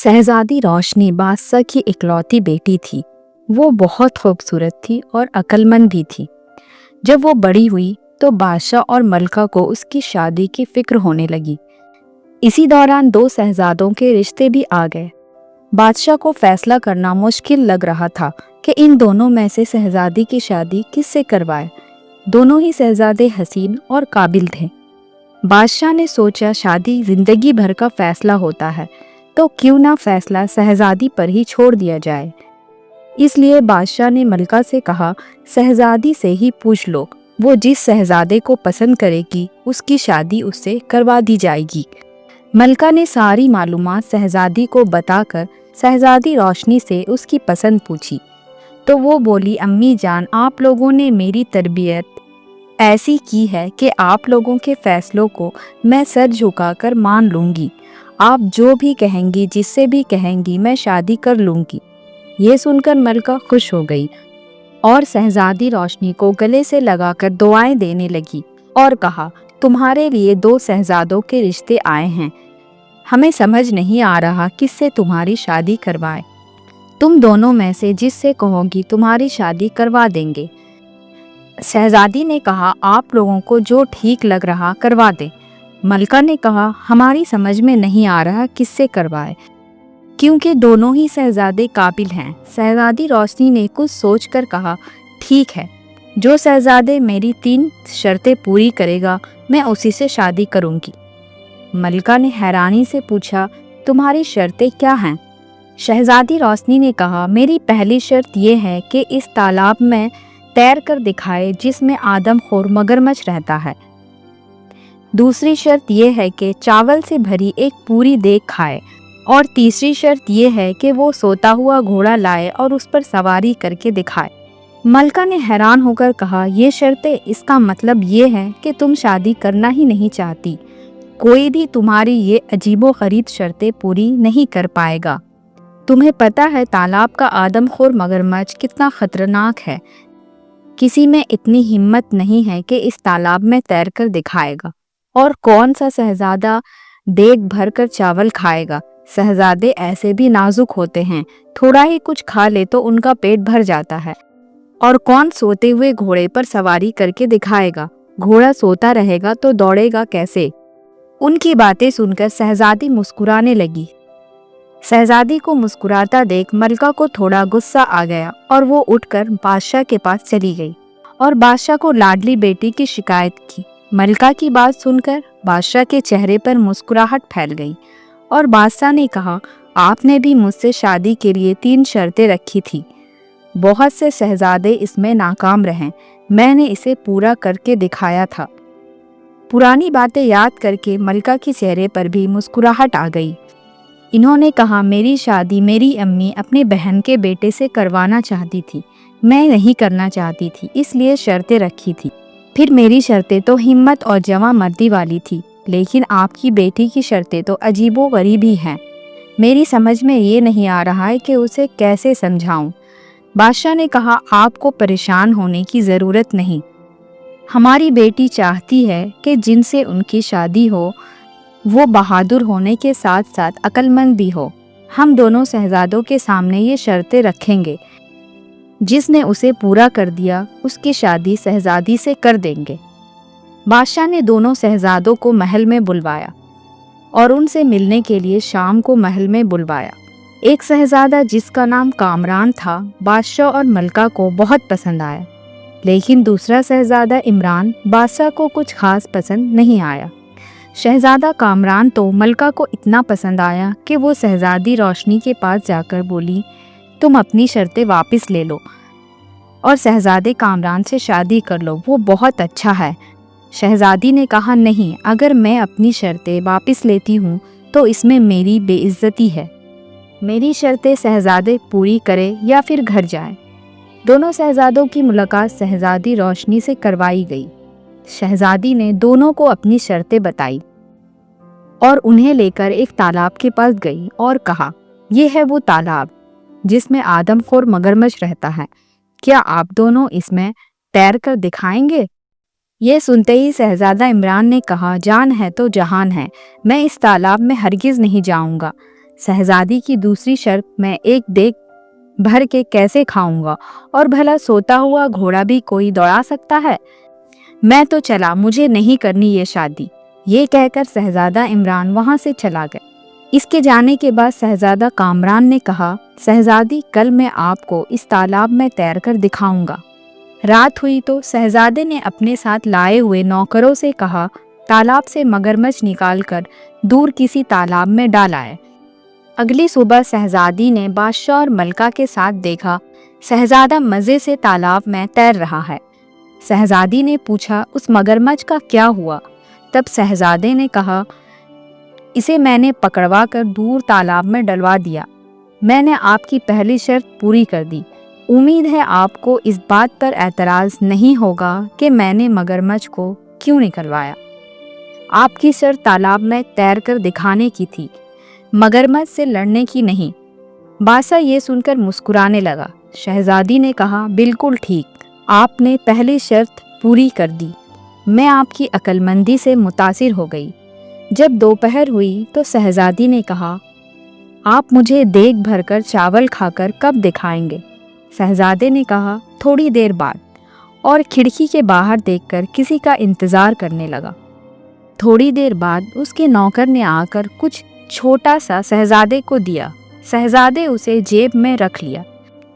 शहजादी रोशनी बादशाह की इकलौती बेटी थी। वो बहुत खूबसूरत थी और अक्लमंद भी थी। जब वो बड़ी हुई तो बादशाह और मलका को उसकी शादी की फिक्र होने लगी। इसी दौरान दो शहजादों के रिश्ते भी आ गए। बादशाह को फैसला करना मुश्किल लग रहा था कि इन दोनों में से शहजादी की शादी किससे करवाए। दोनों ही शहजादे हसीन और काबिल थे। बादशाह ने सोचा शादी जिंदगी भर का फैसला होता है, तो क्यों ना फैसला शहजादी पर ही छोड़ दिया जाए। इसलिए बादशाह ने मलका से कहा, शहजादी से ही पूछ लो, वो जिस शहजादे को पसंद करेगी उसकी शादी उससे करवा दी जाएगी। मलका ने सारी मालूमात शहजादी को बताकर शहजादी रोशनी से उसकी पसंद पूछी तो वो बोली, अम्मी जान, आप लोगों ने मेरी तरबियत ऐसी की है कि आप लोगों के फैसलों को मैं सर झुकाकर मान लूँगी। आप जो भी कहेंगी, जिससे भी कहेंगी, मैं शादी कर लूँगी। ये सुनकर मलका खुश हो गई और शहजादी रोशनी को गले से लगाकर दुआएं देने लगी और कहा, तुम्हारे लिए दो शहजादों के रिश्ते आए हैं। हमें समझ नहीं आ रहा किससे तुम्हारी शादी करवाएं। तुम दोनों में से जिससे कहोगी तुम्हारी शादी करवा देंगे। शहजादी ने कहा, आप लोगों को जो ठीक लग रहा करवा दे। मलका ने कहा, हमारी समझ में नहीं आ रहा किससे करवाए, क्योंकि दोनों ही शहजादे काबिल हैं। शहजादी रोशनी ने कुछ सोचकर कहा, ठीक है, जो शहजादे मेरी 3 शर्तें पूरी करेगा मैं उसी से शादी करूंगी। मलका ने हैरानी से पूछा, तुम्हारी शर्तें क्या हैं? शहजादी रोशनी ने कहा, मेरी पहली शर्त यह है कि इस तालाब में तैर कर दिखाए जिसमें आदमखोर मगरमच्छ रहता है। दूसरी शर्त यह है कि चावल से भरी एक पूरी देग खाए और तीसरी शर्त यह है कि वो सोता हुआ घोड़ा लाए और उस पर सवारी करके दिखाए। मलका ने हैरान होकर कहा, ये शर्तें, इसका मतलब ये है कि तुम शादी करना ही नहीं चाहती। कोई भी तुम्हारी ये अजीबोगरीब शर्तें पूरी नहीं कर पाएगा। तुम्हें पता है तालाब का आदमखोर मगरमच्छ कितना खतरनाक है। किसी में इतनी हिम्मत नहीं है कि इस तालाब में तैरकर दिखाएगा। और कौन सा शहजादा देग भर कर चावल खाएगा? शहजादे ऐसे भी नाजुक होते हैं, थोड़ा ही कुछ खा ले तो उनका पेट भर जाता है। और कौन सोते हुए घोड़े पर सवारी करके दिखाएगा? घोड़ा सोता रहेगा तो दौड़ेगा कैसे? उनकी बातें सुनकर शहजादी मुस्कुराने लगी। शहजादी को मुस्कुराता देख मलका को थोड़ा गुस्सा आ गया और वो उठकर बादशाह के पास चली गई और बादशाह को लाडली बेटी की शिकायत की। मलका की बात सुनकर बादशाह के चेहरे पर मुस्कुराहट फैल गई और बादशाह ने कहा, आपने भी मुझसे शादी के लिए 3 शर्तें रखी थी। बहुत से शहजादे इसमें नाकाम रहे, मैंने इसे पूरा करके दिखाया था। पुरानी बातें याद करके मलका के चेहरे पर भी मुस्कुराहट आ गई। इन्होंने कहा, मेरी शादी मेरी अम्मी अपने बहन के बेटे से करवाना चाहती थी, मैं नहीं करना चाहती थी, इसलिए शर्तें रखी थी। फिर मेरी शर्तें तो हिम्मत और जवां मर्दी वाली थी, लेकिन आपकी बेटी की शर्तें तो अजीबोगरीब ही हैं। मेरी समझ में ये नहीं आ रहा है कि उसे कैसे समझाऊं। बादशाह ने कहा, आपको परेशान होने की ज़रूरत नहीं। हमारी बेटी चाहती है कि जिनसे उनकी शादी हो वो बहादुर होने के साथ साथ अक्लमंद भी हो। हम दोनों शहजादों के सामने ये शर्तें रखेंगे, जिसने उसे पूरा कर दिया उसकी शादी शहजादी से कर देंगे। बादशाह ने दोनों शहजादों को महल में बुलवाया और उनसे मिलने के लिए शाम को महल में बुलवाया। एक शहजादा जिसका नाम कामरान था बादशाह और मलका को बहुत पसंद आया, लेकिन दूसरा शहजादा इमरान बादशाह को कुछ खास पसंद नहीं आया। शहजादा कामरान तो मलका को इतना पसंद आया कि वो शहजादी रोशनी के पास जाकर बोली, तुम अपनी शर्तें वापस ले लो और शहजादे कामरान से शादी कर लो, वो बहुत अच्छा है। शहजादी ने कहा, नहीं, अगर मैं अपनी शर्तें वापस लेती हूँ तो इसमें मेरी बेइज्जती है। मेरी शर्तें शहजादे पूरी करे या फिर घर जाए। दोनों शहजादों की मुलाकात शहजादी रोशनी से करवाई गई। शहजादी ने दोनों को अपनी शर्तें बताई और उन्हें लेकर एक तालाब के पास गई और कहा, यह है वो तालाब जिसमें आदमखोर मगरमच्छ रहता है, क्या आप दोनों इसमें तैर कर दिखाएंगे? ये सुनते ही शहजादा इमरान ने कहा, जान है तो जहान है, मैं इस तालाब में हरगिज नहीं जाऊंगा। शहजादी की दूसरी शर्त, मैं एक देग भर के कैसे खाऊंगा, और भला सोता हुआ घोड़ा भी कोई दौड़ा सकता है? मैं तो चला, मुझे नहीं करनी ये शादी। ये कहकर शहजादा इमरान वहां से चला गया। इसके जाने के बाद शहजादा कामरान ने कहा, शहजादी, कल मैं आपको इस तालाब में तैरकर दिखाऊंगा। रात हुई तो शहजादे ने अपने साथ लाए हुए नौकरों से कहा, तालाब से मगरमच्छ निकालकर दूर किसी तालाब में डाला है। अगली सुबह शहजादी ने बादशाह और मलका के साथ देखा, शहजादा मज़े से तालाब में तैर रहा है। शहजादी ने पूछा, उस मगरमच्छ का क्या हुआ? तब शहजादे ने कहा, इसे मैंने पकड़वा कर दूर तालाब में डलवा दिया। मैंने आपकी पहली शर्त पूरी कर दी। उम्मीद है आपको इस बात पर एतराज़ नहीं होगा कि मैंने मगरमच्छ को क्यों निकलवाया। आपकी शर्त तालाब में तैरकर दिखाने की थी, मगरमच्छ से लड़ने की नहीं। बादशाह ये सुनकर मुस्कुराने लगा। शहजादी ने कहा, बिल्कुल ठीक, आपने पहली शर्त पूरी कर दी। मैं आपकी अक्लमंदी से मुतासिर हो गई। जब दोपहर हुई तो शहजादी ने कहा, आप मुझे देग भरकर चावल खाकर कब दिखाएंगे? शहजादे ने कहा, थोड़ी देर बाद, और खिड़की के बाहर देखकर किसी का इंतज़ार करने लगा। थोड़ी देर बाद उसके नौकर ने आकर कुछ छोटा सा शहजादे को दिया। शहजादे उसे जेब में रख लिया।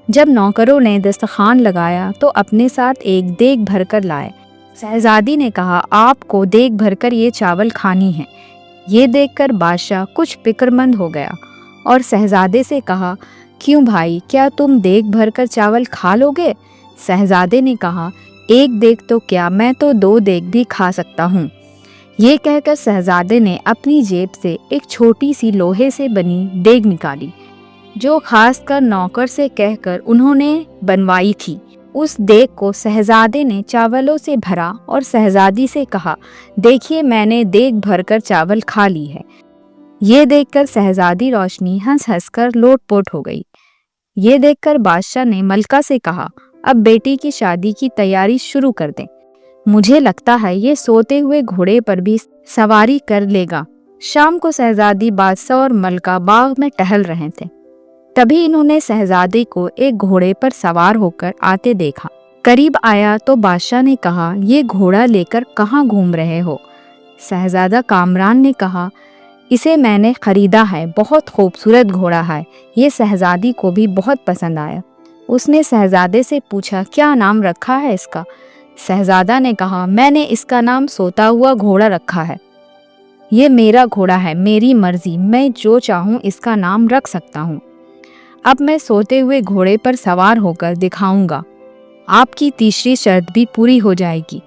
जब नौकरों ने दस्तरखान लगाया तो अपने साथ एक देग भरकर लाए। शहजादी ने कहा, आपको देग भरकर ये चावल खानी है। ये देखकर बादशाह कुछ फिक्रमंद हो गया और शहजादे से कहा, क्यों भाई, क्या तुम देग भरकर चावल खा लोगे? शहजादे ने कहा, एक देग तो क्या, मैं तो 2 देग भी खा सकता हूँ। ये कहकर शहजादे ने अपनी जेब से एक छोटी सी लोहे से बनी देग निकाली, जो खास कर नौकर से कहकर उन्होंने बनवाई थी। उस देग को शहजादे ने चावलों से भरा और शहजादी से कहा, देखिए, मैंने देग भरकर चावल खा ली है। ये देखकर शहजादी रोशनी हंस हंस कर लोटपोट हो गई। ये देखकर बादशाह ने मलका से कहा, अब बेटी की शादी की तैयारी शुरू कर दें। मुझे लगता है ये सोते हुए घोड़े पर भी सवारी कर लेगा। शाम को शहजादी, बादशाह और मलका बाग में टहल रहे थे। तभी इन्होंने शहजादी को एक घोड़े पर सवार होकर आते देखा। करीब आया तो बादशाह ने कहा, ये घोड़ा लेकर कहाँ घूम रहे हो? शहजादा कामरान ने कहा, इसे मैंने खरीदा है, बहुत खूबसूरत घोड़ा है। ये शहजादी को भी बहुत पसंद आया। उसने शहजादे से पूछा, क्या नाम रखा है इसका? शहजादा ने कहा, मैंने इसका नाम सोता हुआ घोड़ा रखा है। ये मेरा घोड़ा है, मेरी मर्जी, मैं जो चाहूँ इसका नाम रख सकता हूँ। अब मैं सोते हुए घोड़े पर सवार होकर दिखाऊंगा। आपकी तीसरी शर्त भी पूरी हो जाएगी।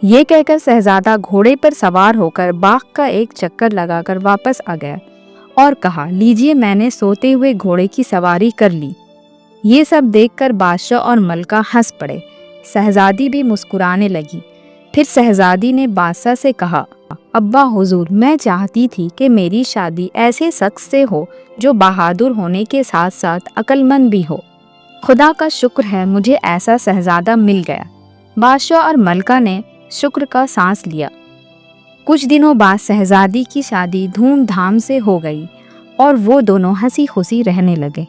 ये कहकर शहजादा घोड़े पर सवार होकर बाग का एक चक्कर लगाकर वापस आ गया और कहा, लीजिए, मैंने सोते हुए घोड़े की सवारी कर ली। ये सब देखकर बादशाह और मलका हंस पड़े। शहजादी भी मुस्कुराने लगी। फिर शहजादी ने बादशाह से कहा, अब्बा हुजूर, मैं चाहती थी कि मेरी शादी ऐसे शख्स से हो जो बहादुर होने के साथ साथ अक्लमंद भी हो। खुदा का शुक्र है मुझे ऐसा शहजादा मिल गया। बादशाह और मलका ने शुक्र का सांस लिया। कुछ दिनों बाद शहजादी की शादी धूमधाम से हो गई और वो दोनों हंसी खुशी रहने लगे।